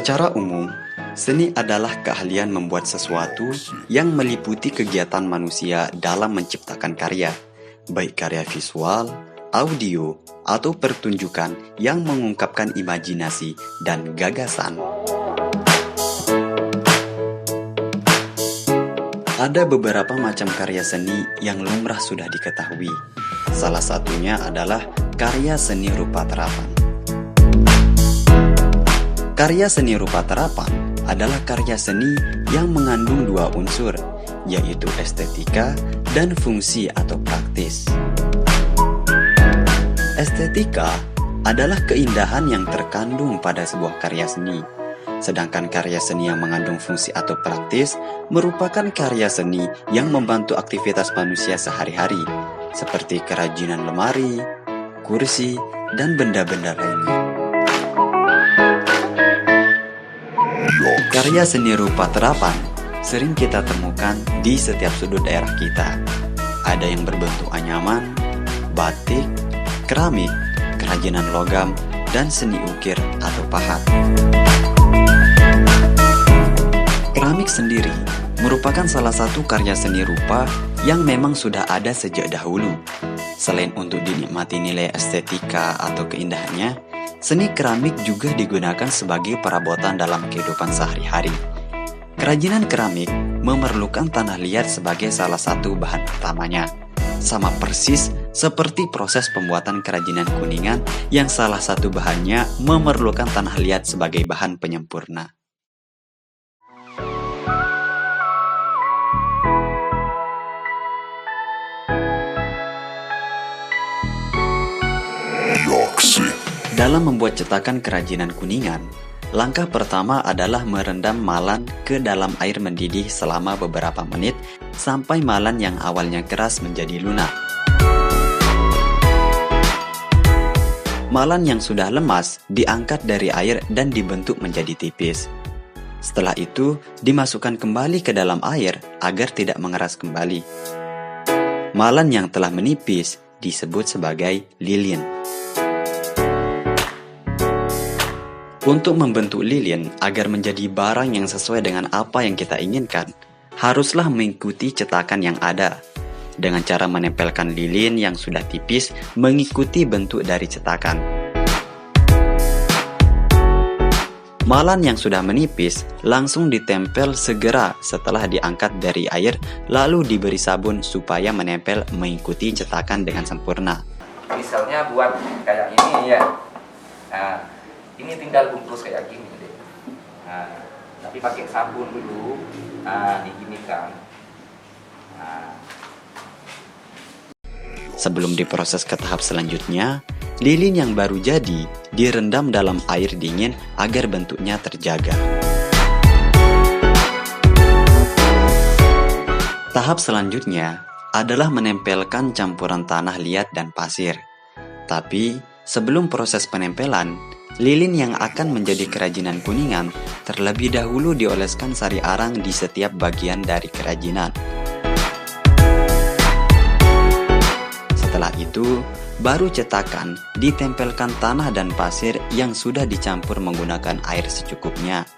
Secara umum, seni adalah keahlian membuat sesuatu yang meliputi kegiatan manusia dalam menciptakan karya, baik karya visual, audio, atau pertunjukan yang mengungkapkan imajinasi dan gagasan. Ada beberapa macam karya seni yang lumrah sudah diketahui. Salah satunya adalah karya seni rupa terapan. Karya seni rupa terapan adalah karya seni yang mengandung dua unsur, yaitu estetika dan fungsi atau praktis. Estetika adalah keindahan yang terkandung pada sebuah karya seni, sedangkan karya seni yang mengandung fungsi atau praktis merupakan karya seni yang membantu aktivitas manusia sehari-hari, seperti kerajinan lemari, kursi, dan benda-benda lainnya. Karya seni rupa terapan sering kita temukan di setiap sudut daerah kita. Ada yang berbentuk anyaman, batik, keramik, kerajinan logam, dan seni ukir atau pahat. Keramik sendiri merupakan salah satu karya seni rupa yang memang sudah ada sejak dahulu. Selain untuk dinikmati nilai estetika atau keindahannya, seni keramik juga digunakan sebagai perabotan dalam kehidupan sehari-hari. Kerajinan keramik memerlukan tanah liat sebagai salah satu bahan utamanya. Sama persis seperti proses pembuatan kerajinan kuningan yang salah satu bahannya memerlukan tanah liat sebagai bahan penyempurna. Dalam membuat cetakan kerajinan kuningan, langkah pertama adalah merendam malan ke dalam air mendidih selama beberapa menit sampai malan yang awalnya keras menjadi lunak. Malan yang sudah lemas diangkat dari air dan dibentuk menjadi tipis. Setelah itu, dimasukkan kembali ke dalam air agar tidak mengeras kembali. Malan yang telah menipis disebut sebagai lilin. Untuk membentuk lilin agar menjadi barang yang sesuai dengan apa yang kita inginkan, haruslah mengikuti cetakan yang ada. Dengan cara menempelkan lilin yang sudah tipis mengikuti bentuk dari cetakan. Malan yang sudah menipis langsung ditempel segera setelah diangkat dari air, lalu diberi sabun supaya menempel mengikuti cetakan dengan sempurna. Misalnya buat kayak ini ya. Nah, ini tinggal bungkus kayak gini deh. Nah, tapi pakai sabun dulu. Nah, diginikan. Nah. Sebelum diproses ke tahap selanjutnya, lilin yang baru jadi direndam dalam air dingin agar bentuknya terjaga. Tahap selanjutnya adalah menempelkan campuran tanah liat dan pasir. Tapi, sebelum proses penempelan, lilin yang akan menjadi kerajinan kuningan terlebih dahulu dioleskan sari arang di setiap bagian dari kerajinan. Setelah itu, baru cetakan ditempelkan tanah dan pasir yang sudah dicampur menggunakan air secukupnya,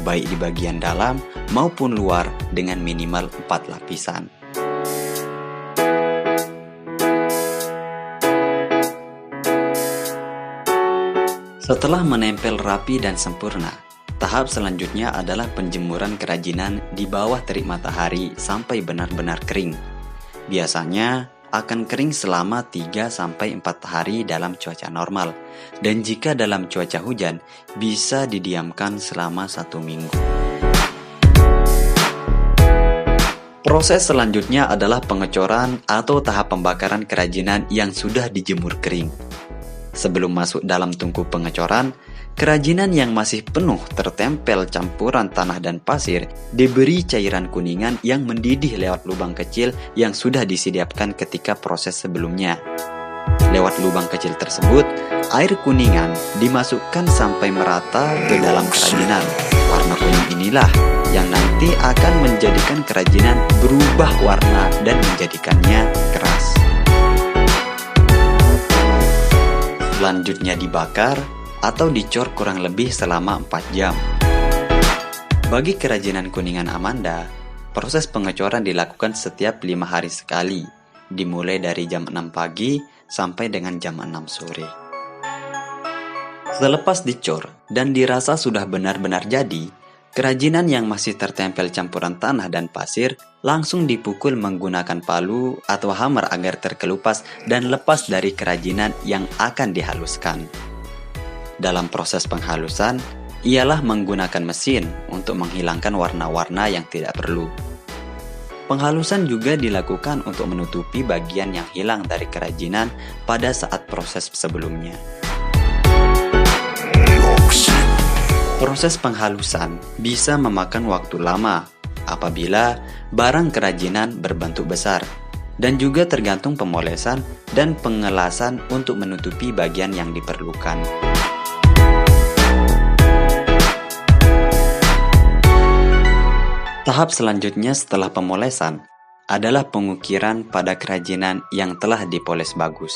baik di bagian dalam maupun luar dengan minimal 4 lapisan. Setelah menempel rapi dan sempurna, tahap selanjutnya adalah penjemuran kerajinan di bawah terik matahari sampai benar-benar kering. Biasanya akan kering selama 3-4 hari dalam cuaca normal, dan jika dalam cuaca hujan, bisa didiamkan selama 1 minggu. Proses selanjutnya adalah pengecoran atau tahap pembakaran kerajinan yang sudah dijemur kering. Sebelum masuk dalam tungku pengecoran, kerajinan yang masih penuh tertempel campuran tanah dan pasir diberi cairan kuningan yang mendidih lewat lubang kecil yang sudah disediakan ketika proses sebelumnya. Lewat lubang kecil tersebut, air kuningan dimasukkan sampai merata ke dalam kerajinan. Warna kuning inilah yang nanti akan menjadikan kerajinan berubah warna dan menjadikannya keras. Selanjutnya dibakar atau dicor kurang lebih selama 4 jam. Bagi kerajinan kuningan Amanda, proses pengecoran dilakukan setiap 5 hari sekali, dimulai dari jam 6 pagi sampai dengan jam 6 sore. Selepas dicor dan dirasa sudah benar-benar jadi, kerajinan yang masih tertempel campuran tanah dan pasir langsung dipukul menggunakan palu atau hammer agar terkelupas dan lepas dari kerajinan yang akan dihaluskan. Dalam proses penghalusan, ialah menggunakan mesin untuk menghilangkan warna-warna yang tidak perlu. Penghalusan juga dilakukan untuk menutupi bagian yang hilang dari kerajinan pada saat proses sebelumnya. Proses penghalusan bisa memakan waktu lama apabila barang kerajinan berbentuk besar, dan juga tergantung pemolesan dan pengelasan untuk menutupi bagian yang diperlukan. Tahap selanjutnya setelah pemolesan adalah pengukiran pada kerajinan yang telah dipoles bagus.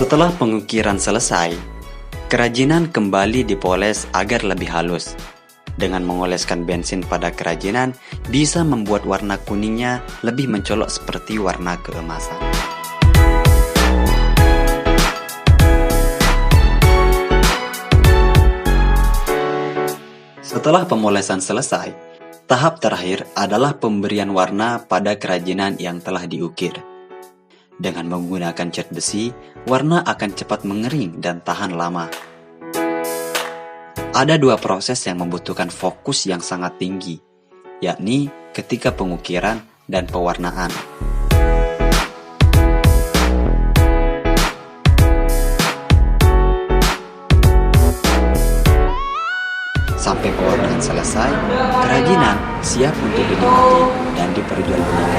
Setelah pengukiran selesai, kerajinan kembali dipoles agar lebih halus. Dengan mengoleskan bensin pada kerajinan bisa membuat warna kuningnya lebih mencolok seperti warna keemasan. Setelah pemolesan selesai, tahap terakhir adalah pemberian warna pada kerajinan yang telah diukir. Dengan menggunakan cat besi, warna akan cepat mengering dan tahan lama. Ada 2 proses yang membutuhkan fokus yang sangat tinggi, yakni ketika pengukiran dan pewarnaan. Sampai pewarnaan selesai, kerajinan siap untuk dinikmati dan diperjualbelikan.